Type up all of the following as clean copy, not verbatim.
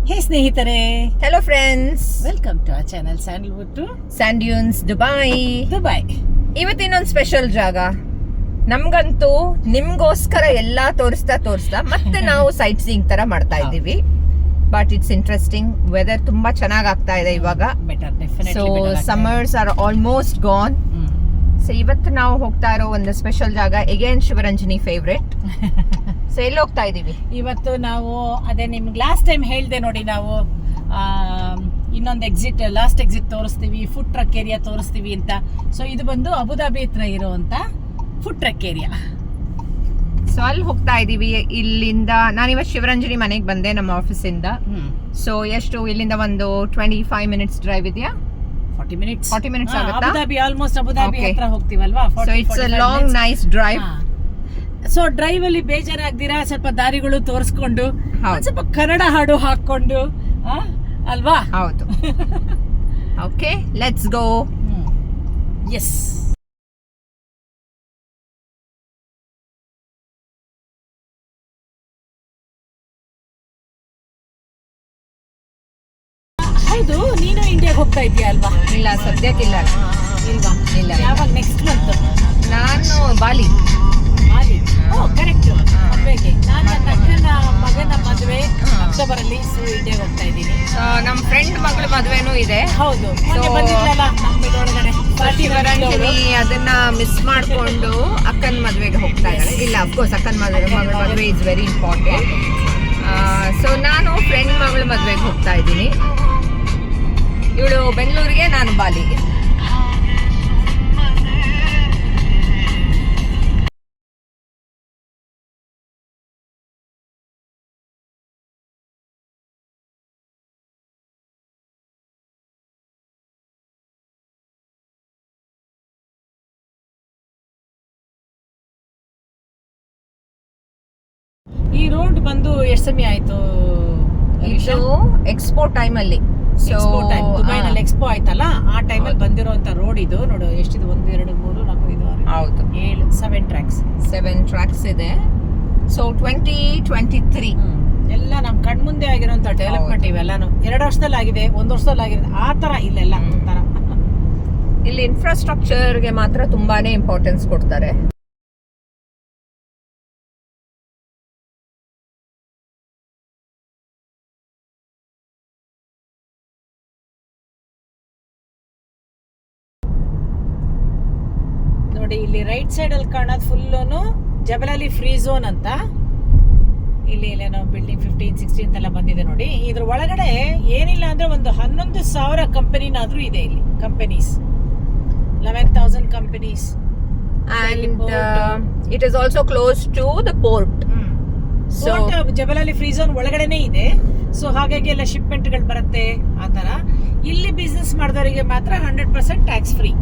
ಹೇ ಸ್ನೇಹಿತರೆ, hello friends, welcome to our channel Sandalwood to sand dunes Dubai. ಇವತ್ತಿನೊಂದು special ಜಾಗ. ನಮ್ಗಂತೂ ನಿಮ್ಗೋಸ್ಕರ ಎಲ್ಲಾ ತೋರಿಸ್ತಾ ಮತ್ತೆ ನಾವು ಸೈಟ್ ಸೀಯಿಂಗ್ ತರ ಮಾಡ್ತಾ ಇದ್ದೀವಿ. But it's interesting. ವೆದರ್ ತುಂಬಾ ಚೆನ್ನಾಗಿ ಆಗ್ತಾ ಇದೆ ಇವಾಗ. So summers are almost gone. So ಇವತ್ತು ನಾವು ಹೋಗ್ತಾ ಇರೋ ಒಂದು ಸ್ಪೆಷಲ್ ಜಾಗ, ಎಗೇನ್ ಶಿವರಂಜನಿ ಫೇವ್ರೆಟ್. ಸೊ ಎಲ್ಲಿ ಹೋಗ್ತಾ ಇದೀವಿ ಇವತ್ತು ನಾವು? ಅದೇ ನಿಮ್ಗೆ ಲಾಸ್ಟ್ ಟೈಮ್ ಹೇಳ್ದೆ ನೋಡಿ, ನಾವು ಇನ್ನೊಂದು ಲಾಸ್ಟ್ ಎಕ್ಸಿಟ್ ತೋರಿಸ್ತೀವಿ, ಫುಡ್ ಟ್ರಕ್ ಏರಿಯಾ ತೋರಿಸ್ತೀವಿ ಅಂತ. ಸೊ ಇದು ಬಂದು ಅಬುದಾಬಿ ಹತ್ರ ಇರುವಂತ ಫುಡ್ ಟ್ರಕ್ ಏರಿಯಾ. ಸೊ ಅಲ್ಲಿ ಹೋಗ್ತಾ ಇದೀವಿ. ಇಲ್ಲಿಂದ ನಾನಿವತ್ತು ಶಿವರಂಜನಿ ಮನೆಗೆ ಬಂದೆ ನಮ್ಮ ಆಫೀಸಿಂದ. ಸೊ ಎಷ್ಟು ಇಲ್ಲಿಂದ ಒಂದು 25 ಮಿನಿಟ್ಸ್ ಡ್ರೈವ್ ಇದೆಯಾ? 40 ಮಿನಿಟ್ಸ್ ಆಗುತ್ತಾ? ಅಬುದಾಬಿ ಆಲ್ಮೋಸ್ಟ್ ಅಬುದಾಬಿ ಹತ್ರ ಹೋಗ್ತೀವಲ್ವಾ. So it's a long nice drive. So drive ಅಲ್ಲಿ ಬೇಜಾರಾಗ್ದಿರಾ ಸ್ವಲ್ಪ ದಾರಿಗಳು ತೋರಿಸ್ಕೊಂಡು ಸ್ವಲ್ಪ ಕನ್ನಡ ಹಾಡು ಹಾಕೊಂಡು ಅಲ್ವಾ? ಹೌದು. Okay, let's go. ಎಸ್. ಹೌದು, ನೀನು ಇಂಡಿಯಾಗೆ ಹೋಗ್ತಾ ಇದೀಯ ಅಲ್ವಾ? ಇಲ್ಲ, ಸದ್ಯಕ್ಕಿಲ್ಲ. ಇಲ್ವಾ? ಇಲ್ಲ. ಯಾವಾಗ ನೆಕ್ಸ್ಟ್ ಮಂತ್? ನಾನು ಬಾಲಿ. ಕರೆಕ್ಟ್. ಮದುವೆಗೆ ನಾನು ನನ್ನ ಅಕ್ಕನ ಮಗನ ಮದುವೆ ಅಕ್ಟೋಬರ್ ಅಲ್ಲಿ ಇಂಡಿಯಾಗೆ ಹೋಗ್ತಾ ಇದ್ದೀನಿ. ನಮ್ಮ ಫ್ರೆಂಡ್ ಮಗಳ ಮದುವೆನೂ ಇದೆ. ಹೌದು, ಬಂದಿದ್ರಲ್ಲ ನಮ್ಮ ಇದರೊಳಗಡೆ ಶಿವರಂಜನಿ ಅದನ್ನ ಮಿಸ್ ಮಾಡ್ಕೊಂಡು ಅಕ್ಕನ ಮದುವೆಗೆ ಹೋಗ್ತಾ ಇದ್ದಾಳೆ. ಇಲ್ಲ, ಅಫ್ಕೋರ್ಸ್ ಅಕ್ಕನ ಮಗಳ ಮದುವೆ ಇಸ್ ವೆರಿ ಇಂಪಾರ್ಟೆಂಟ್. ಸೊ ನಾನು ಫ್ರೆಂಡ್ ಮಗಳ ಮದುವೆಗೆ ಹೋಗ್ತಾ ಇದ್ದೀನಿ. ಇವಳು ಬೆಂಗಳೂರಿಗೆ, ನಾನು ಬಾಲಿಗೆ. ಈ ರೋಡ್ ಬಂದು ಎಷ್ಟು ಸಮಯ ಆಯ್ತು? ಇದು ಎಕ್ಸ್ಪೋ ಟೈಮ್ ಅಲ್ಲಿ. ದುಬೈನಲ್ಲಿ ಎಕ್ಸ್ಪೋ ಆಯ್ತಲ್ಲ, ಆ ಟೈಮಲ್ಲಿ ಬಂದಿರುವಂತ ರೋಡ್ ಇದು. ನೋಡು ಎಷ್ಟಿದೆ, 1 2 3 4 5 6 ಹೌದು 7 ಟ್ರ್ಯಾಕ್ಸ್. 7 ಟ್ರ್ಯಾಕ್ಸ್ ಇದೆ. ಸೊ 2023 ಎಲ್ಲ ನಮ್ ಕಣ್ಮುಂದೆ ಆಗಿರುವಂತ ಡೆವಲಪ್ಮೆಂಟ್ ಇವೆಲ್ಲಾನು 2 ವರ್ಷದಲ್ಲಿ ಆಗಿದೆ, 1 ವರ್ಷದಲ್ಲಿ ಆಗಿದೆ. ಆ ತರ ಇಲ್ಲೆಲ್ಲ ತರ. ಇಲ್ಲಿ ಇನ್ಫ್ರಾಸ್ಟ್ರಕ್ಚರ್ಗೆ ಮಾತ್ರ ತುಂಬಾನೇ ಇಂಪಾರ್ಟೆನ್ಸ್ ಕೊಡ್ತಾರೆ. ನೋಡಿ, ಇಲ್ಲಿ ರೈಟ್ ಸೈಡ್ ಅಲ್ಲಿ ಕಾಣೋದು ಫುಲ್ಲೂನು ಜಬಲಲಿ ಫ್ರೀ ಝೋನ್ ಅಂತ. ಇಲ್ಲಿ ನಾವು ಬಿಲ್ಡಿಂಗ್ 15, 16 ಅಂತೆಲ್ಲ ಬಂದಿದೆ ನೋಡಿ. ಇದ್ರ ಒಳಗಡೆ ಏನಿಲ್ಲ ಅಂದ್ರೆ ಒಂದು 11,000 ಕಂಪನಿನಾದ್ರೂ ಇದೆ ಇಲ್ಲಿ. Companies 11,000 companies. And it is also close to the port. So Jebel Ali free zone ಒಳಗಡೆನೆ ಇದೆ. ಸೊ ಹಾಗಾಗಿ ಎಲ್ಲ ಶಿಪ್ಮೆಂಟ್ ಗಳು ಬರುತ್ತೆ ಆ ತರ. ಇಲ್ಲಿ ಬಿಸ್ನೆಸ್ ಮಾಡಿದವರಿಗೆ ಮಾತ್ರ 100% ಟ್ಯಾಕ್ಸ್ ಫ್ರೀ.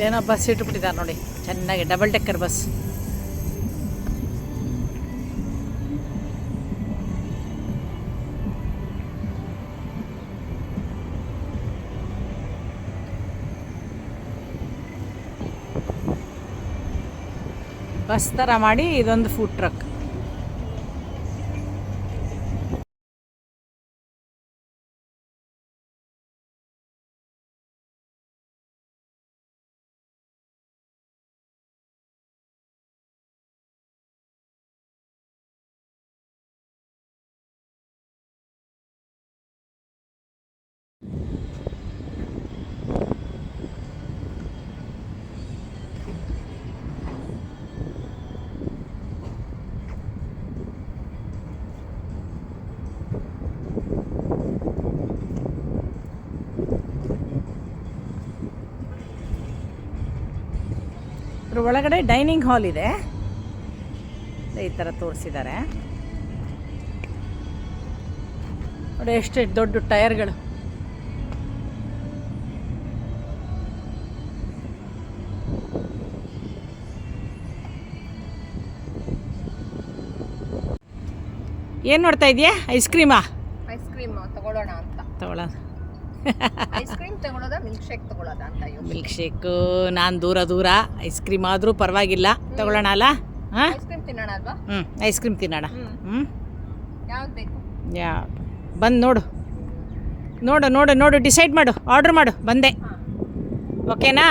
ಏನೋ ಬಸ್ ಇಟ್ಬಿಟ್ಟಿದ್ದಾರೆ ನೋಡಿ, ಚೆನ್ನಾಗಿ ಡಬಲ್ ಡೆಕ್ಕರ್ ಬಸ್. ಬಸ್ ಥರ ಮಾಡಿ ಇದೊಂದು ಫುಡ್ ಟ್ರಕ್. ಅದ್ರ ಒಳಗಡೆ ಡೈನಿಂಗ್ ಹಾಲ್ ಇದೆ, ಈ ಥರ ತೋರಿಸಿದ್ದಾರೆ ನೋಡಿ. ಎಷ್ಟು ದೊಡ್ಡ ಟೈರ್ಗಳು. ಏನು ನೋಡ್ತಾ ಇದೆಯಾ? ಐಸ್ ಕ್ರೀಮಾ? ಐಸ್ ಕ್ರೀಮ್ ತಗೊಳ್ಳೋಣ ಅಂತ. ತಗೊಳ್ಳೋಣ. ಐಸ್ ಕ್ರೀಮ್ ತಗೊಳ್ಳೋದ ಮಿಲ್ಕ್ ಶೇಕ್ ತಗೊಳ್ಳೋದ ಅಂತ. ಮಿಲ್ಕ್ ಶೇಕು ನಾನು ದೂರ, ಐಸ್ ಕ್ರೀಮ್ ಆದರೂ ಪರವಾಗಿಲ್ಲ, ತಗೊಳ್ಳೋಣ ಅಲ್ಲ? ಹಾಂ, ಐಸ್ ಕ್ರೀಮ್ ತಿನ್ನೋಣ ಅಲ್ವಾ? ಐಸ್ ಕ್ರೀಮ್ ತಿನ್ನೋಣ. ಯಾವ್ದು ಬೇಕು? ಬಂದು ನೋಡು ಡಿಸೈಡ್ ಮಾಡು, ಆರ್ಡ್ರ್ ಮಾಡು. ಬಂದೆ, ಓಕೆನಾ?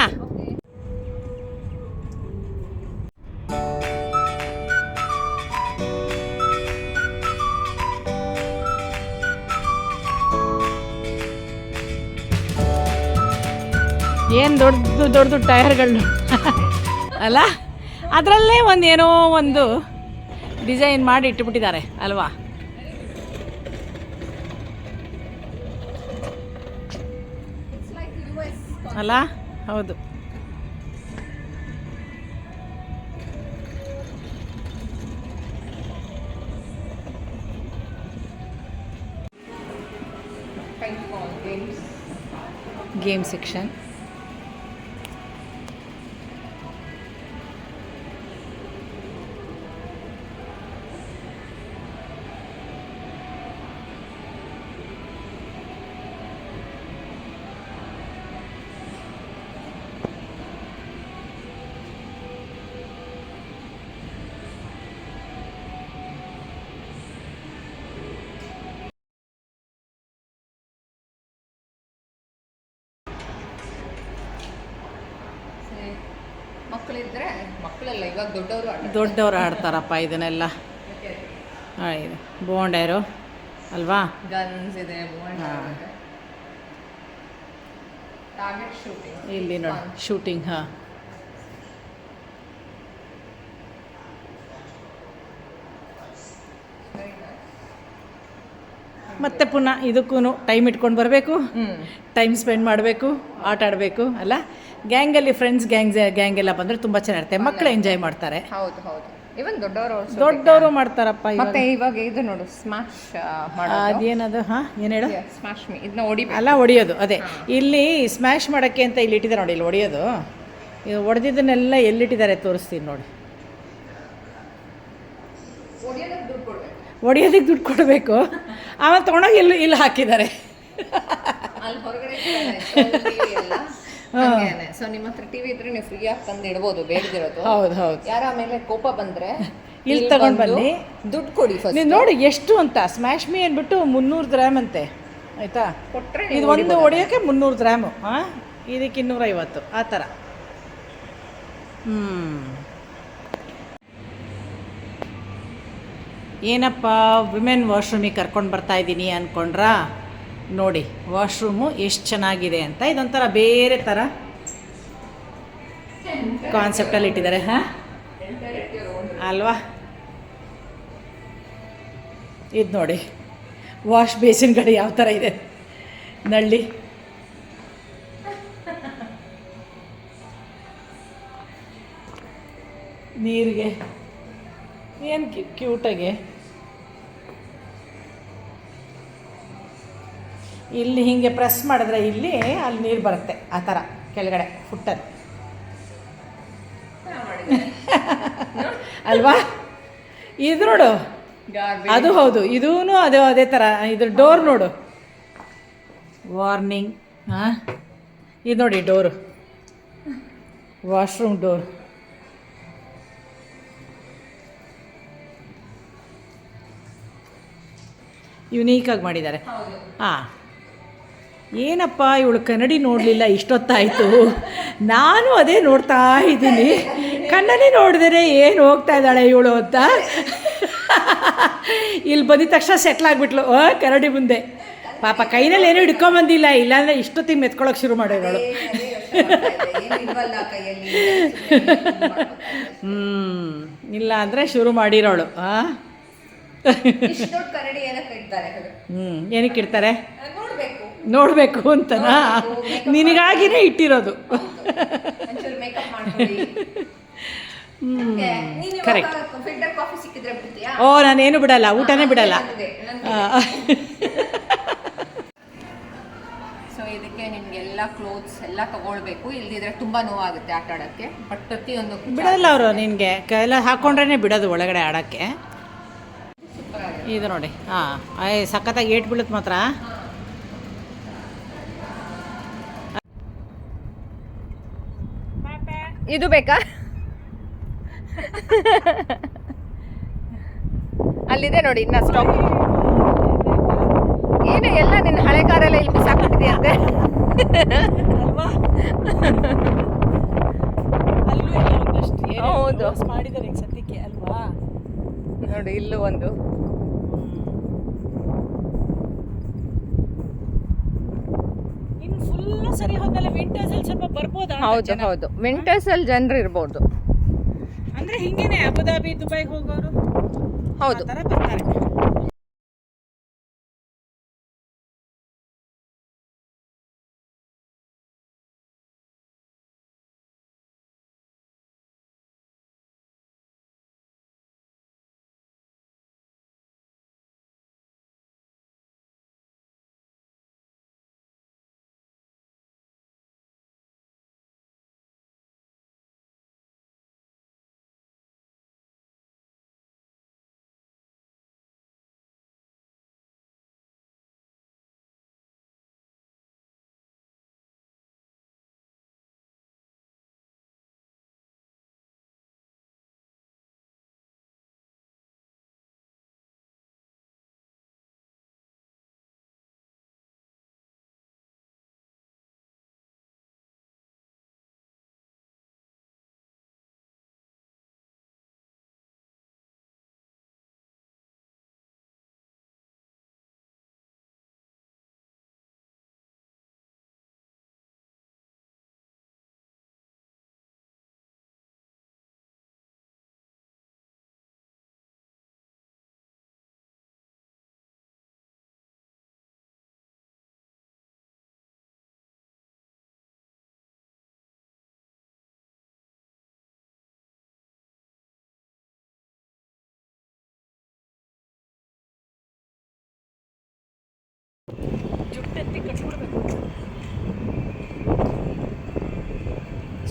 ಏನು ದೊಡ್ಡ ಟೈರ್ಗಳು ಅಲ್ಲ, ಅದರಲ್ಲೇ ಏನೋ ಒಂದು ಡಿಸೈನ್ ಮಾಡಿ ಇಟ್ಟುಬಿಟ್ಟಿದ್ದಾರೆ ಅಲ್ವಾ? ಅಲ್ಲ, ಹೌದು. Game section. ಮಕ್ಕಳಿದ್ರೆ ಮಕ್ಕಳೆಲ್ಲ ಇವಾಗ ದೊಡ್ಡವರು ಆಡ್ತಾರಪ್ಪ ಇದನ್ನೆಲ್ಲ. ಇದು ಬೋಂಡೇರು ಅಲ್ವಾ? ಗನ್ಸ್ ಇದೆ, ಟಾರ್ಗೆಟ್ ಶೂಟಿಂಗ್. ಇಲ್ಲಿ ನೋಡಿ ಶೂಟಿಂಗ್. ಹಾಂ, ಮತ್ತೆ ಪುನಃ ಇದಕ್ಕೂ ಟೈಮ್ ಇಟ್ಕೊಂಡು ಬರಬೇಕು, ಟೈಮ್ ಸ್ಪೆಂಡ್ ಮಾಡಬೇಕು, ಆಟ ಆಡಬೇಕು ಅಲ್ಲ? ಗ್ಯಾಂಗಲ್ಲಿ ಫ್ರೆಂಡ್ಸ್ ಗ್ಯಾಂಗ್ ಎಲ್ಲ ಬಂದರೆ ತುಂಬ ಚೆನ್ನಾಗಿರುತ್ತೆ, ಮಕ್ಕಳು ಎಂಜಾಯ್ ಮಾಡ್ತಾರೆ. ಹೌದು ಹೌದು, ಇವನ್ ದೊಡ್ಡವರು ಮಾಡ್ತಾರಪ್ಪ. ಮತ್ತೆ ಇವಾಗ ಇದು ನೋಡು, ಸ್ಮ್ಯಾಶ್ ಅದೇನದು? ಹಾಂ, ಏನು ಹೇಳು? ಸ್ಮ್ಯಾಶ್ ಮೀ, ಇದನ್ನ ಹೊಡಿಯೋದು. ಅದೇ ಇಲ್ಲಿ ಸ್ಮ್ಯಾಶ್ ಮಾಡೋಕ್ಕೆ ಅಂತ ಇಲ್ಲಿ ಇಟ್ಟಿದ್ದಾರೆ ನೋಡಿ, ಇಲ್ಲಿ ಹೊಡಿಯೋದು. ಇದು ಹೊಡೆದಿದ್ದನ್ನೆಲ್ಲ ಎಲ್ಲಿಟ್ಟಿದ್ದಾರೆ ತೋರಿಸ್ತೀನಿ ನೋಡಿ. ಹೊಡಿಯೋದಕ್ಕೆ ದುಡ್ಡು ಕೊಡಬೇಕು, ಆಮೇಲೆ ತೊಗೊಂಡೋಗಿ ಇಲ್ಲಿ ಹಾಕಿದ್ದಾರೆ. ಸೊ ನಿಮ್ಮ ಹತ್ರ ಟಿವಿ ಇದ್ರೆ ನೀವು ಫ್ರೀ ಆಗಿ ತಂದು ಇಡ್ಬೋದು, ಬೇಡದಿರೋದು. ಹೌದು. ಯಾರ ಮೇಲೆ ಕೋಪ ಬಂದ್ರೆ ಇಲ್ಲಿ ತಗೊಂಡು ಬನ್ನಿ, ದುಡ್ಡು ಕೊಡಿ. ನೀವು ನೋಡಿ ಎಷ್ಟು ಅಂತ. ಸ್ಮ್ಯಾಶ್ ಮೀ ಅಂದ್ಬಿಟ್ಟು 300 ಗ್ರಾಮ್ ಅಂತೆ, ಆಯ್ತಾ? ಕೊಟ್ಟರೆ ಇದು ಒಂದು ಹೊಡಿಯೋಕ್ಕೆ 300 ಗ್ರಾಮು. ಹಾಂ, ಇದಕ್ಕೆ 250 ಆ ಥರ. ಏನಪ್ಪ ವಿಮೆನ್ ವಾಶ್ರೂಮಿಗೆ ಕರ್ಕೊಂಡು ಬರ್ತಾಯಿದ್ದೀನಿ ಅಂದ್ಕೊಂಡ್ರಾ? ನೋಡಿ ವಾಶ್ರೂಮು ಎಷ್ಟು ಚೆನ್ನಾಗಿದೆ ಅಂತ. ಇದೊಂಥರ ಬೇರೆ ಥರ ಕಾನ್ಸೆಪ್ಟಲ್ಲಿ ಇಟ್ಟಿದ್ದಾರೆ. ಹಾಂ ಅಲ್ವಾ? ಇದು ನೋಡಿ ವಾಶ್ ಬೇಸಿನ್ ಕಡೆ ಯಾವ ಥರ ಇದೆ, ನಳ್ಳಿ. ನೀರಿಗೆ ಏನು ಕ್ಯೂಟಾಗೆ ಇಲ್ಲಿ ಹೀಗೆ ಪ್ರೆಸ್ ಮಾಡಿದ್ರೆ ಇಲ್ಲಿ ಅಲ್ಲಿ ನೀರು ಬರುತ್ತೆ ಆ ಥರ ಕೆಳಗಡೆ ಫುಟ್ಟಲ್ಲಿ ಅಲ್ವಾ? ಇದು ನೋಡು, ಅದು ಹೌದು, ಇದೂ ಅದೇ ಥರ. ಇದ್ರ ಡೋರ್ ನೋಡು, ವಾರ್ನಿಂಗ್. ಹಾಂ, ಇದು ನೋಡಿ ಡೋರು, ವಾಶ್ರೂಮ್ ಡೋರ್. ಯುನೀಕಾಗಿ ಮಾಡಿದ್ದಾರೆ. ಹಾಂ, ಏನಪ್ಪ ಇವಳು ಕನ್ನಡಿ ನೋಡಲಿಲ್ಲ ಇಷ್ಟೊತ್ತಾಯಿತು. ನಾನು ಅದೇ ನೋಡ್ತಾ ಇದ್ದೀನಿ, ಕನ್ನಡಿ ನೋಡಿದರೆ ಏನು ಹೋಗ್ತಾ ಇದ್ದಾಳೆ ಇವಳು ಅಂತ. ಇಲ್ಲಿ ಬಂದಿದ ತಕ್ಷಣ ಸೆಟ್ಲಾಗ್ಬಿಟ್ಲು ಕನ್ನಡಿ ಮುಂದೆ. ಪಾಪ ಕೈನಲ್ಲಿ ಏನೂ ಹಿಡ್ಕೊಂಬಂದಿಲ್ಲ, ಇಲ್ಲಾಂದರೆ ಇಷ್ಟೊತ್ತಿಗೆ ಮೆತ್ಕೊಳ್ಳೋಕೆ ಶುರು ಮಾಡಿರೋಳು. ಇಲ್ಲ ಅಂದರೆ ಶುರು ಮಾಡಿರೋಳು. ಏನಕ್ಕೆ ಇಡ್ತಾರೆ? ನೋಡಬೇಕು ಅಂತನಾ? ನಿನಗಾಗಿನೇ ಇಟ್ಟಿರೋದು. ಕರೆಕ್ಟ್. ಓ, ನಾನೇನು ಬಿಡಲ್ಲ, ಊಟನೇ ಬಿಡಲ್ಲ. ಸೊ ಇದಕ್ಕೆ ನಿಮಗೆಲ್ಲ ಕ್ಲೋತ್ಸ್ ಎಲ್ಲ ತಗೊಳ್ಬೇಕು, ಇಲ್ದಿದ್ರೆ ತುಂಬ ನೋವಾಗುತ್ತೆ ಆಟ ಆಡೋಕ್ಕೆ. ಬಟ್ ಪ್ರತಿಯೊಂದು ಬಿಡಲ್ಲ ಅವರು, ನಿನಗೆ ಎಲ್ಲ ಹಾಕ್ಕೊಂಡ್ರೇ ಬಿಡೋದು ಒಳಗಡೆ ಆಡೋಕ್ಕೆ. ಇದು ನೋಡಿ, ಹಾಂ, ಸಖತ್ತಾಗಿ ಏಟ್ ಬೀಳುತ್ತೆ ಮಾತ್ರ. ಇದು ಬೇಕಾ? ಅಲ್ಲಿದೆ ನೋಡಿ ಇನ್ನ ಸ್ಟಾಕ್. ಏನೇ ಎಲ್ಲ ನಿನ್ನ ಹಳೆ ಕಾರೆಲ್ಲ ಇಲ್ಲಿ ಬಿಸಾಕ್ಬಿಟ್ಟಿದೆಯಂತೆ ಅಲ್ವಾ? ಅಲ್ಲೂ ಎಲ್ಲ ಒಂದಷ್ಟು ಹೌದು ಮಾಡಿದ್ದಾರೆ ಈಗ ಸದ್ಯಕ್ಕೆ ಅಲ್ವಾ? ನೋಡಿ ಇಲ್ಲೂ ಒಂದು. ಇನ್ನು ಫುಲ್ಲು ಸರಿ ಹೋದ್ಮೇಲೆ ವಿಂಟರ್ಸಲ್ಲಿ ಸ್ವಲ್ಪ ಬರ್ಬೋದಾ? ಹೌದು ಹೌದು, ವಿಂಟರ್ಸಲ್ಲಿ ಜನರು ಇರ್ಬೋದು. ಅಂದರೆ ಹಿಂಗೇನೆ ಅಬುದಾಬಿ ದುಬೈಗೆ ಹೋಗೋರು ಹೌದು ಆ ಥರ ಬರ್ತಾರೆ.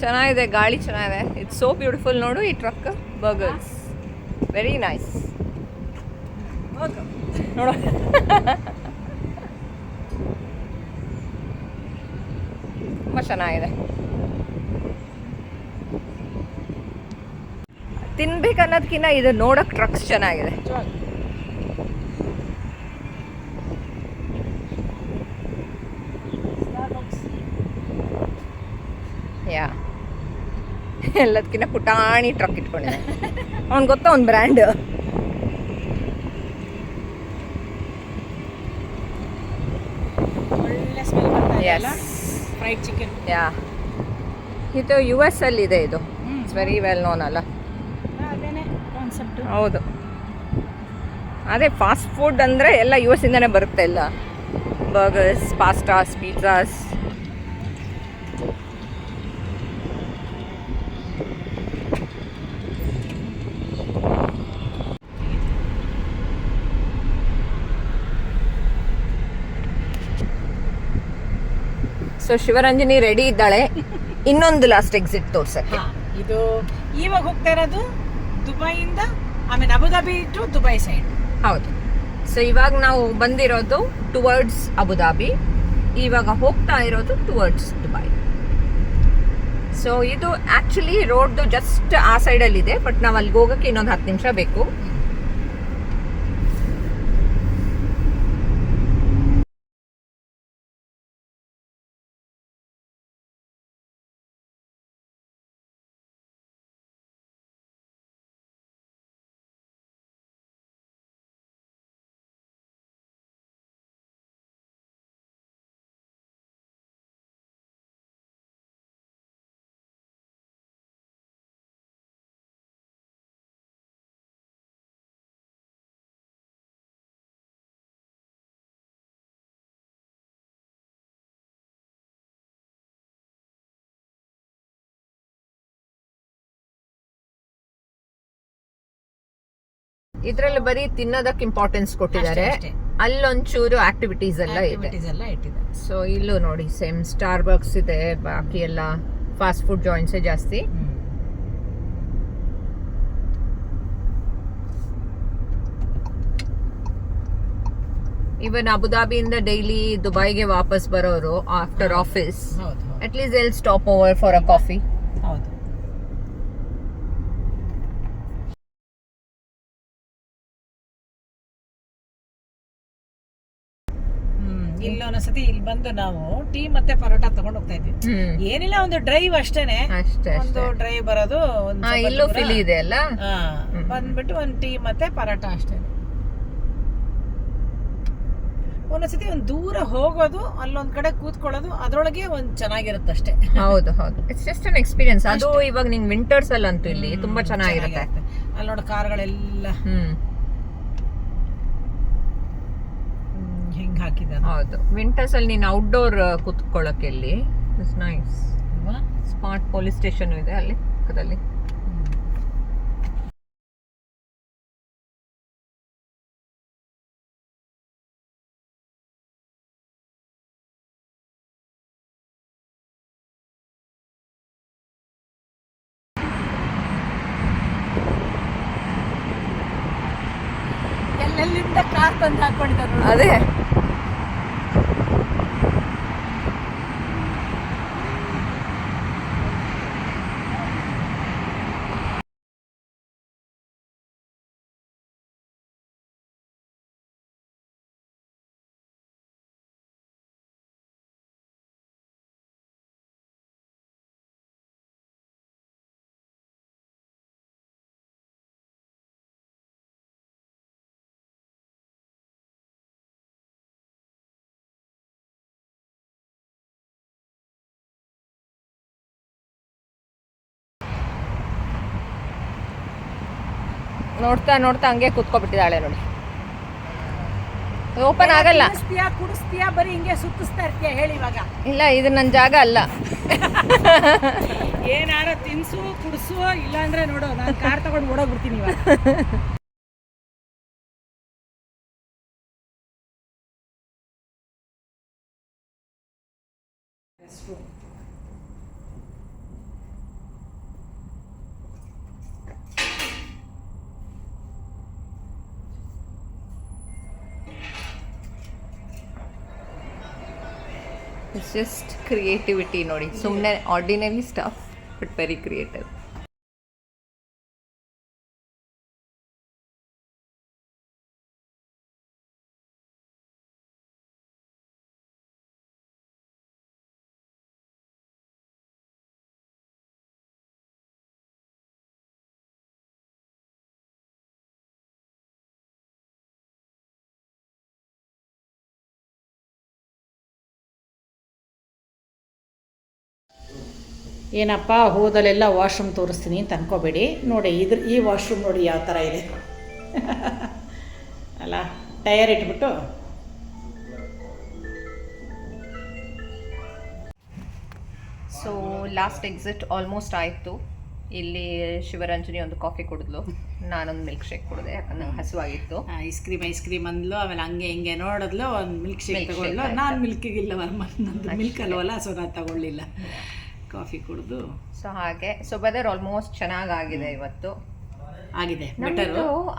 ಚೆನ್ನಾಗಿದೆ, ಗಾಳಿ ಚೆನ್ನಾಗಿದೆ. It's so beautiful. ನೋಡು ಈ ಟ್ರಕ್, ಬರ್ಗರ್ಸ್, ವೆರಿ ನೈಸ್. ನೋಡು ತುಂಬ ಚೆನ್ನಾಗಿದೆ. ತಿನ್ಬೇಕನ್ನೋದಕ್ಕಿಂತ ಇದು ನೋಡೋಕೆ ಟ್ರಕ್ಸ್ ಚೆನ್ನಾಗಿದೆ. ಯಾ, ಎಲ್ಲದಕ್ಕಿಂತ ಪುಟಾಣಿ ಟ್ರಕ್ ಇಟ್ಕೊಂಡಿದೆ. ಅವ್ನು ಗೊತ್ತಾ ಒಂದು ಬ್ರ್ಯಾಂಡ್. ಒಳ್ಳೆ ಸ್ಮೆಲ್ ಬರ್ತಾ ಇದೆಯಲ್ಲ, ಫ್ರೈಡ್ ಚಿಕನ್. ಯಾ, ಇದು US ಅಲ್ಲಿದೆ. ಇದು ಇಟ್ಸ್ ವೆರಿ ವೆಲ್ ನೋನ್ ಅಲ್ಲ? ಅದೇನೇ ಕಾನ್ಸೆಪ್ಟ್. ಹೌದು, ಅದೇ ಫಾಸ್ಟ್ ಫುಡ್ ಅಂದರೆ ಎಲ್ಲ US ಇಂದನೇ ಬರುತ್ತೆ. ಎಲ್ಲ burgers, pastas, pizzas. So Shivaranjani ready ಇದ್ದಾಳೆ ಇನ್ನೊಂದು ಲಾಸ್ಟ್ ಎಕ್ಸಿಟ್ ತೋರ್ಸಕ್ಕೆ. ಇದು ಇವಾಗ ಹೋಗ್ತಾ ಇರೋದು ದುಬೈಯಿಂದ, ಆಮೇಲೆ ಅಬುದಾಬಿ ಟು ದುಬೈ ಸೈಡ್. ಹೌದು. ಸೊ ಇವಾಗ ನಾವು ಬಂದಿರೋದು ಟುವರ್ಡ್ಸ್ ಅಬುದಾಬಿ, ಇವಾಗ ಹೋಗ್ತಾ ಇರೋದು ಟುವರ್ಡ್ಸ್ ದುಬೈ. ಸೊ ಇದು ಆಕ್ಚುಲಿ ರೋಡ್ದು ಜಸ್ಟ್ ಆ ಸೈಡಲ್ಲಿ ಇದೆ, ಬಟ್ ನಾವು ಅಲ್ಲಿಗೆ ಹೋಗೋಕ್ಕೆ ಇನ್ನೊಂದು 10 ನಿಮಿಷ ಬೇಕು. ಇದ್ರಲ್ಲಿ ಬರೀ ತಿನ್ನೋದಕ್ಕೆ ಇಂಪಾರ್ಟೆನ್ಸ್ ಕೊಟ್ಟಿದ್ದಾರೆ, ಅಷ್ಟೇ. ಅಲ್ಲೊಂಚೂರು ಆಕ್ಟಿವಿಟೀಸ್ ಎಲ್ಲ ಇದೆ. ಆಕ್ಟಿವಿಟೀಸ್ ಎಲ್ಲ ಇಟ್ಟಿದ್ದಾರೆ. ಸೊ ಇಲ್ಲೂ ನೋಡಿ ಸೇಮ್ ಸ್ಟಾರ್ ಬಕ್ಸ್ ಇದೆ, ಬಾಕಿ ಎಲ್ಲ ಫಾಸ್ಟ್ ಫುಡ್ ಜಾಯಿಂಟ್ಸೇ ಜಾಸ್ತಿ. ಇವನ್ ಅಬುದಾಬಿಯಿಂದ ಡೈಲಿ ದುಬೈಗೆ ವಾಪಸ್ ಬರೋರು ಆಫ್ಟರ್ ಆಫೀಸ್ ಹೌದು at least L stop over for a coffee. ಹೌದು. ಇಲ್ಲೊಂದ್ಸತಿ ಇಲ್ಲಿ ಬಂದು ನಾವು ಟೀ ಮತ್ತೆ ಪರೋಟ ತಗೊಂಡ್ ಹೋಗ್ತಾ ಇದ್ವಿ. ಏನಿಲ್ಲ, ಒಂದು ಡ್ರೈವ್ ಅಷ್ಟೇನೆ, ಒಂದು ಡ್ರೈವ್ ಬರೋದು, ಇಲ್ಲೂ ಫಿಲಿ ಇದೆ ಅಲ್ಲ, ಬಂದ್ಬಿಟ್ಟು ಒಂದು ಟೀ ಮತ್ತೆ ಪರೋಟ ಅಷ್ಟೇ. ಒಂದೊಂದ್ಸತಿ ಒಂದ್ ದೂರ ಹೋಗೋದು, ಅಲ್ಲೊಂದ್ ಕಡೆ ಕೂತ್ಕೊಳ್ಳೋದು, ಅದ್ರೊಳಗೆ ಒಂದ್ ಚೆನ್ನಾಗಿರುತ್ತೆ ಅಷ್ಟೇ. ಹೌದು ಹೌದು, ಇಟ್ಸ್ ಜಸ್ಟ್ ಅನ್ ಎಕ್ಸ್ಪೀರಿಯನ್ಸ್. ಅದು ಇವಾಗ ನಿಂಗ್ ವಿಂಟರ್ಸ್ ಅಲ್ಲಂತೂ ಇಲ್ಲಿ ತುಂಬಾ ಚೆನ್ನಾಗಿರುತ್ತೆ. ಅಲ್ಲಿ ನೋಡ ಕಾರ್ಗಳೆಲ್ಲ ಹೆಂಗ್ ಹಾಕಿದ್ದಾರೆ. ಹೌದು, ವಿಂಟರ್ಸ್ ಅಲ್ಲಿ ನೀನ್ ಔಟ್ಡೋರ್ ಕೂತ್ಕೊಳ್ಳಕ್ಕೆ ಇಲ್ಲಿ it's nice. Smart police station ಇದೆ ಅಲ್ಲಿ ಪಕ್ಕದಲ್ಲಿ. ಎಲ್ಲೆಲ್ಲಿಂದ ಕಾರ್ ತಂದು ಹಾಕೊಂಡಿದ್ದಾರೆ. ಅದೇ ನೋಡ್ತಾ ನೋಡ್ತಾ ಹಂಗೆ ಕೂತ್ಕೊಬಿಟ್ಟಿದ್ದಾಳೆ ನೋಡಿ. ಓಪನ್ ಆಗಲ್ಲ. ಕುಡಿಸ್ತೀಯಾ ಬರೀ ಹಿಂಗೆ ಸುತ್ತಿಸ್ತಾ ಇರ್ತೀಯ ಹೇಳಿ ಇವಾಗ. ಇಲ್ಲ, ಇದು ನನ್ನ ಜಾಗ ಅಲ್ಲ. ಏನಾರ ತಿನ್ಸು ಕುಡಿಸು, ಇಲ್ಲ ಅಂದ್ರೆ ನೋಡು ನಾನು ಕಾರ್ ತಗೊಂಡು ಓಡೋಗ್ಬಿಡ್ತೀನಿ ಇವಾಗ. ಇಟ್ಸ್ ಜಸ್ಟ್ ಕ್ರಿಯೇಟಿವಿಟಿ ನೋಡಿ, ಸುಮ್ಮನೆ ordinary stuff but very creative. ಏನಪ್ಪ ಹೋದಲ್ಲೆಲ್ಲ ವಾಶ್ರೂಮ್ ತೋರಿಸ್ತೀನಿ ಅಂತ ಅನ್ಕೋಬೇಡಿ. ನೋಡಿ ಈ ವಾಶ್ರೂಮ್ ನೋಡಿ ಯಾವ ಥರ ಇದೆ ಅಲ್ಲ, ಟಯರ್ ಇಟ್ಬಿಟ್ಟು. ಸೊ ಲಾಸ್ಟ್ ಎಕ್ಸಿಟ್ ಆಲ್ಮೋಸ್ಟ್ ಆಯಿತು. ಇಲ್ಲಿ ಶಿವರಂಜನಿ ಒಂದು ಕಾಫಿ ಕುಡಿದ್ಲು, ನಾನೊಂದು ಮಿಲ್ಕ್ ಶೇಕ್ ಕುಡಿದೆ, ಯಾಕಂದ್ರೆ ನಂಗೆ ಹಸುವಾಗಿತ್ತು. ಐಸ್ ಕ್ರೀಮ್ ಅಂದ್ಲು, ಆಮೇಲೆ ಹಂಗೆ ಹಿಂಗೆ ನೋಡಿದ್ಲು, ಒಂದು ಮಿಲ್ಕ್ ಶೇಕ್ ತಗೊಳ್ಳು. ನಾನು ಮಿಲ್ಕಿಗಿಲ್ಲ, ನಂದು ಮಿಲ್ಕ್ ಅಲ್ವಲ್ಲ, ಸೊ ನಾನು ತಗೊಳ್ಳಿಲ್ಲ, ಕಾಫಿ ಕುಡಿದು. ಸೊ ಹಾಗೆ, ಸೊ ವೆದರ್ ಆಲ್ಮೋಸ್ಟ್ ಚೆನ್ನಾಗಾಗಿದೆ ಇವತ್ತು. ಆಗಿದೆ.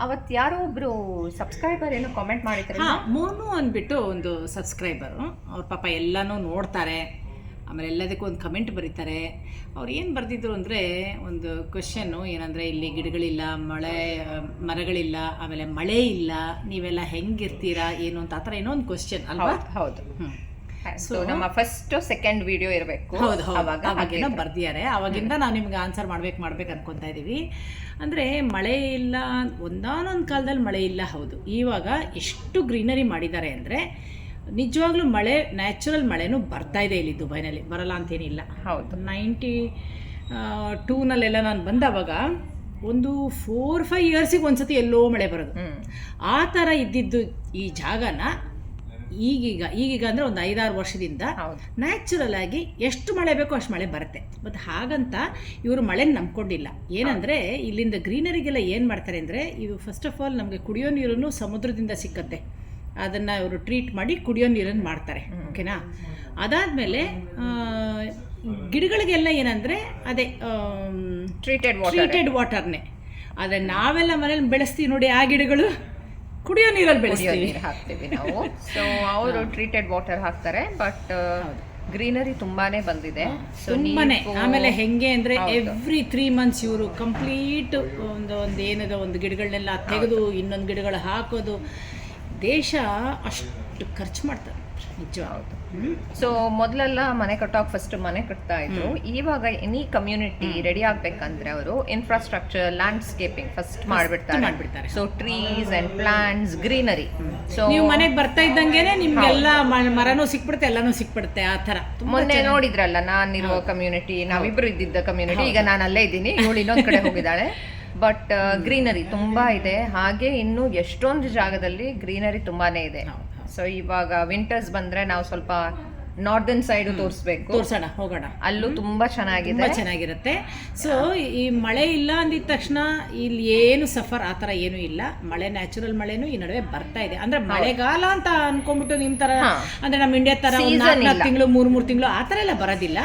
ಅವತ್ತು ಯಾರೋ ಒಬ್ರು ಸಬ್ಸ್ಕ್ರೈಬರ್ ಏನೋ ಕಾಮೆಂಟ್ ಮಾಡಿದ್ದಾರೆ, ಮೋನು ಅಂದ್ಬಿಟ್ಟು ಒಂದು ಸಬ್ಸ್ಕ್ರೈಬರು. ಅವ್ರ ಪಾಪ ಎಲ್ಲನೂ ನೋಡ್ತಾರೆ, ಆಮೇಲೆ ಎಲ್ಲದಕ್ಕೂ ಒಂದು ಕಮೆಂಟ್ ಬರೀತಾರೆ. ಅವ್ರು ಏನು ಬರೆದಿದ್ರು ಅಂದರೆ, ಒಂದು ಕ್ವೆಶನ್ನು ಏನಂದರೆ, ಇಲ್ಲಿ ಗಿಡಗಳಿಲ್ಲ, ಮರಗಳಿಲ್ಲ, ಆಮೇಲೆ ಮಳೆ ಇಲ್ಲ, ನೀವೆಲ್ಲ ಹೆಂಗಿರ್ತೀರಾ ಏನು ಅಂತ, ಆ ಥರ ಏನೋ ಒಂದು ಕ್ವೆಶನ್ ಅಲ್ವಾ? ಹೌದು. ಸೊ ನಮ್ಮ ಫಸ್ಟ್ ಸೆಕೆಂಡ್ ವಿಡಿಯೋ ಇರಬೇಕು. ಹೌದು, ಅವಾಗೇನೋ ಬರ್ದಿದ್ದಾರೆ. ಅವಾಗಿಂದ ನಾವು ನಿಮ್ಗೆ ಆನ್ಸರ್ ಮಾಡ್ಬೇಕು ಅನ್ಕೊತಾ ಇದ್ದೀವಿ. ಅಂದರೆ ಮಳೆ ಇಲ್ಲ, ಒಂದಾನೊಂದು ಕಾಲದಲ್ಲಿ ಮಳೆ ಇಲ್ಲ. ಹೌದು, ಇವಾಗ ಎಷ್ಟು ಗ್ರೀನರಿ ಮಾಡಿದ್ದಾರೆ ಅಂದರೆ ನಿಜವಾಗ್ಲೂ ಮಳೆ, ನ್ಯಾಚುರಲ್ ಮಳೆನೂ ಬರ್ತಾ ಇದೆ ಇಲ್ಲಿ ದುಬೈನಲ್ಲಿ, ಬರಲ್ಲ ಅಂತೇನಿಲ್ಲ. ಹೌದು, 92ನಲ್ಲೆಲ್ಲ ನಾನು ಬಂದವಾಗ ಒಂದು 4-5 ಇಯರ್ಸಿಗೆ ಒಂದ್ಸತಿ ಎಲ್ಲೋ ಮಳೆ ಬರೋದು. ಆ ಥರ ಇದ್ದಿದ್ದು ಈ ಜಾಗನ ಈಗೀಗ ಅಂದರೆ ಒಂದು 5-6 ವರ್ಷದಿಂದ ಹೌದು. ನ್ಯಾಚುರಲ್ ಆಗಿ ಎಷ್ಟು ಮಳೆ ಬೇಕೋ ಅಷ್ಟು ಮಳೆ ಬರುತ್ತೆ. ಮತ್ತು ಹಾಗಂತ ಇವರು ಮಳೆ ನಂಬ್ಕೊಂಡಿಲ್ಲ. ಏನಂದರೆ ಇಲ್ಲಿಂದ ಗ್ರೀನರಿಗೆಲ್ಲ ಏನು ಮಾಡ್ತಾರೆ ಅಂದರೆ, ಇದು ಫಸ್ಟ್ ಆಫ್ ಆಲ್ ನಮಗೆ ಕುಡಿಯೋ ನೀರನ್ನು ಸಮುದ್ರದಿಂದ ಸಿಕ್ಕತ್ತೆ, ಅದನ್ನು ಇವರು ಟ್ರೀಟ್ ಮಾಡಿ ಕುಡಿಯೋ ನೀರನ್ನು ಮಾಡ್ತಾರೆ. ಓಕೆನಾ? ಅದಾದಮೇಲೆ ಗಿಡಗಳಿಗೆಲ್ಲ ಏನಂದರೆ ಅದೇ ಟ್ರೀಟೆಡ್ ವಾಟರ್ನೇ. ಆದರೆ ನಾವೆಲ್ಲ ಮನೇಲಿ ಬೆಳೆಸ್ತೀವಿ ನೋಡಿ, ಆ ಗಿಡಗಳು ಕುಡಿಯೋ ನೀರಲ್ಲಿ ಬೆಳೆಸ್ತೀವಿ, ಹಾಕ್ತೀವಿ ನಾವು. ಸೊ ಅವರು ಟ್ರೀಟೆಡ್ ವಾಟರ್ ಹಾಕ್ತಾರೆ. ಬಟ್ ಗ್ರೀನರಿ ತುಂಬಾನೇ ಬಂದಿದೆ. ತುಂಬಾನೇ. ಆಮೇಲೆ ಹೆಂಗೆ ಅಂದ್ರೆ ಎವ್ರಿ 3 months ಇವರು ಕಂಪ್ಲೀಟ್ ಒಂದು ಗಿಡಗಳನ್ನೆಲ್ಲ ತೆಗೆದು ಇನ್ನೊಂದು ಗಿಡಗಳು ಹಾಕೋದು. ದೇಶ ಅಷ್ಟು ಖರ್ಚು ಮಾಡ್ತಾರೆ ನಿಜವಾಗ್ದು. ಸೊ ಮೊದಲೆಲ್ಲ ಮನೆ ಕಟ್ಟೋಕೆ ಫಸ್ಟ್ ಮನೆ ಕಟ್ತಾ ಇದ್ರು. ಇವಾಗ ಎನಿ ಕಮ್ಯುನಿಟಿ ರೆಡಿ ಆಗ್ಬೇಕಂದ್ರೆ ಅವರು ಇನ್ಫ್ರಾಸ್ಟ್ರಕ್ಚರ್, ಲ್ಯಾಂಡ್ಸ್ಕೇಪಿಂಗ್ ಫಸ್ಟ್ ಮಾಡ್ಬಿಡ್ತಾರೆ. So trees and plants, greenery. So ನೀವು ಮನೆಗೆ ಬರ್ತಾ ಇದ್ದಂಗೆನೆ ನಿಮ್ಗೆಲ್ಲ ಮರನೂ ಸಿಕ್ಬಿಡುತ್ತೆ, ಎಲ್ಲಾನು ಸಿಕ್ಬಿಡುತ್ತೆ. ಆ ತರ ಮೊನ್ನೆ ನೋಡಿದ್ರಲ್ಲ, ನಾನಿರುವ ಕಮ್ಯುನಿಟಿ, ನಾವಿಬ್ರು ಇದ್ದಿದ್ದ ಕಮ್ಯುನಿಟಿ, ಈಗ ನಾನು ಅಲ್ಲೇ ಇದ್ದೀನಿ, ಇವಳು ಇನ್ನೊಂದ್ ಕಡೆ ಹೋಗಿದ್ದಾಳೆ. ಬಟ್ ಗ್ರೀನರಿ ತುಂಬಾ ಇದೆ. ಹಾಗೆ ಇನ್ನು ಎಷ್ಟೊಂದು ಜಾಗದಲ್ಲಿ ಗ್ರೀನರಿ ತುಂಬಾನೇ ಇದೆ. ಸೊ ಇವಾಗ ವಿಂಟರ್ಸ್ ಬಂದ್ರೆ ನಾವು ಸ್ವಲ್ಪ ನಾರ್ದರ್ನ್ ಸೈಡ್ ತೋರ್ಸೋಣ, ಹೋಗೋಣ. ಅಲ್ಲೂ ತುಂಬಾ ಚೆನ್ನಾಗಿರುತ್ತೆ. ಸೊ ಈ ಮಳೆ ಇಲ್ಲ ಅಂದಿದ ತಕ್ಷಣ ಇಲ್ಲಿ ಏನು ಸಫರ್ ಆ ಥರ ಏನೂ ಇಲ್ಲ. ಮಳೆ, ನ್ಯಾಚುರಲ್ ಮಳೆನೂ ಈ ನಡುವೆ ಬರ್ತಾ ಇದೆ. ಅಂದ್ರೆ ಮಳೆಗಾಲ ಅಂತ ಅನ್ಕೊಂಡ್ಬಿಟ್ಟು ನಿಮ್ ತರ ಅಂದ್ರೆ ನಮ್ಮ ಇಂಡಿಯಾ ತರ 4 ತಿಂಗಳು 3 ತಿಂಗಳು ಆ ಥರ ಎಲ್ಲ ಬರೋದಿಲ್ಲ.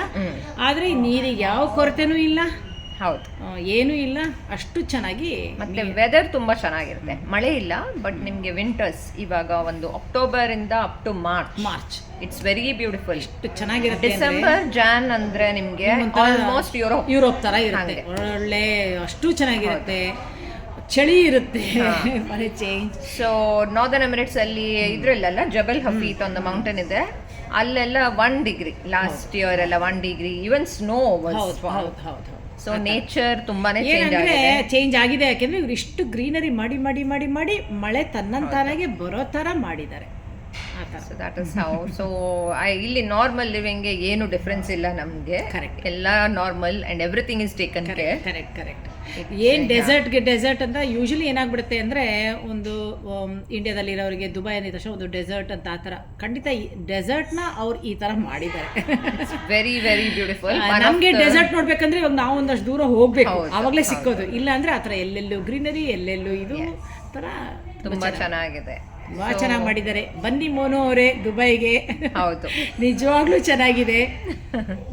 ಆದ್ರೆ ನೀರಿಗೆ ಯಾವ ಕೊರತೆನೂ ಇಲ್ಲ. ಹೌದು, ಏನೂ ಇಲ್ಲ. ಅಷ್ಟು ಚೆನ್ನಾಗಿ ಮತ್ತೆ ವೆದರ್ ತುಂಬಾ ಚೆನ್ನಾಗಿರುತ್ತೆ. ಮಳೆ ಇಲ್ಲ, ಬಟ್ ನಿಮ್ಗೆ ವಿಂಟರ್ಸ್ ಇವಾಗ ಒಂದು ಅಕ್ಟೋಬರ್ ಇಂದ up to March it's very beautiful. ಚೆನ್ನಾಗಿರುತ್ತೆ. ಡಿಸೆಂಬರ್, ಜಾನ್ ಅಂದ್ರೆ ನಿಮ್ಗೆ ಆಲ್ಮೋಸ್ಟ್ ಯುರೋಪ್ ತರ ಇರುತ್ತೆ. ಒಳ್ಳೆ ಅಷ್ಟು ಚೆನ್ನಾಗಿರುತ್ತೆ. ಚಳಿ ಇರುತ್ತೆ. ಚೇಂಜ್. ಸೊ ನಾರ್ದರ್ನ್ ಎಮಿರೇಟ್ಸ್ ಅಲ್ಲಿ ಇದ್ರಲ್ಲ, ಜಬಲ್ ಹಫೀತ್ ಒಂದು ಮೌಂಟೇನ್ ಇದೆ, ಅಲ್ಲೆಲ್ಲ 1 degree ಲಾಸ್ಟ್ ಇಯರ್ ಎಲ್ಲ 1 degree, ಈವನ್ ಸ್ನೋ. ಹೌದು. ಸೊ ನೇಚರ್ ತುಂಬಾನೇ ಚೇಂಜ್ ಆಗಿದೆ. ಯಾಕೆಂದ್ರೆ ಇವ್ರು ಇಷ್ಟು ಗ್ರೀನರಿ ಮಾಡಿ ಮಾಡಿ ಮಾಡಿ ಮಾಡಿ ಮಳೆ ತನ್ನಂತಾನಾಗೆ ಬರೋ ತರ ಮಾಡಿದ್ದಾರೆ. ಸೊ ಇಲ್ಲಿ ನಾರ್ಮಲ್ ಲಿವಿಂಗ್ ಏನು ಡಿಫ್ರೆನ್ಸ್ ಇಲ್ಲ ನಮ್ಗೆ. ಎಲ್ಲ normal and everything is taken care. Correct. ಏನ್ ಡೆಸರ್ಟ್ ಅಂತ ಯೂಶಲಿ ಏನಾಗ್ಬಿಡುತ್ತೆ ಅಂದ್ರೆ, ಒಂದು ಇಂಡಿಯಾದಲ್ಲಿ ಇರೋರಿಗೆ ದುಬೈ ಅಂದಿದ ತಕ್ಷಣ ಒಂದು ಡೆಸರ್ಟ್ ಅಂತ ಆ ತರ. ಖಂಡಿತ ಡೆಸರ್ಟ್ ನ ಅವ್ರು ಈ ತರ ಮಾಡಿದ್ದಾರೆ. Very very beautiful. ನಮ್ಗೆ ಡೆಸರ್ಟ್ ನೋಡ್ಬೇಕಂದ್ರೆ ಇವಾಗ ನಾವು ಒಂದಷ್ಟು ದೂರ ಹೋಗ್ಬೇಕು, ಆವಾಗಲೇ ಸಿಕ್ಕೋದು. ಇಲ್ಲ ಅಂದ್ರೆ ಆತರ ಎಲ್ಲೆಲ್ಲೂ ಗ್ರೀನರಿ, ಎಲ್ಲೆಲ್ಲೂ ಇದು ತರ ತುಂಬಾ ಚೆನ್ನಾಗಿದೆ. ತುಂಬಾ ಚೆನ್ನಾಗಿ ಮಾಡಿದ್ದಾರೆ. ಬನ್ನಿ ಮೋನು ಅವರೇ ದುಬೈಗೆ. ಹೌದು, ನಿಜವಾಗ್ಲೂ ಚೆನ್ನಾಗಿದೆ.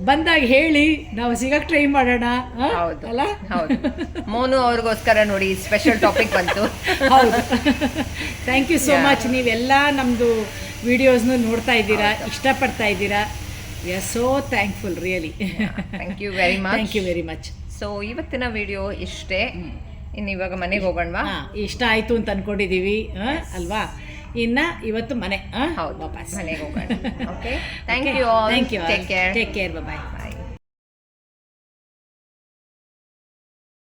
ಬಂದಾಗ ಹೇಳಿ, ನಾವು ಸಿಗಕ್ ಟ್ರೈ ಮಾಡೋಣ. ಹೌದು ಅಲ್ಲ? ಹೌದು. ಮೋನು ಅವ್ರಿಗೋಸ್ಕರ ನೋಡಿ ಸ್ಪೆಷಲ್ ಟಾಪಿಕ್ ಬಂತು. ಹೌದು. Thank you so much. ನೀವೆಲ್ಲ ನಮ್ದು ವಿಡಿಯೋಸ್ನು ನೋಡ್ತಾ ಇದ್ದೀರಾ, ಇಷ್ಟಪಡ್ತಾ ಇದ್ದೀರಾ. We are so thankful, really. Thank you very much. So ಇವತ್ತಿನ ವಿಡಿಯೋ ಇಷ್ಟೇ. ಇನ್ನು ಇವಾಗ ಮನೆಗೆ ಹೋಗೋಣವಾ? ಇಷ್ಟ ಆಯ್ತು ಅಂತ ಅನ್ಕೊಂಡಿದೀವಿ ಅಲ್ವಾ? ಇನ್ನ ಇವತ್ತು ಮನೆ ವಾಪಸ್ ಮನೆಗೆ ಹೋಗೋಣ. Okay, thank you. Take care. Bye.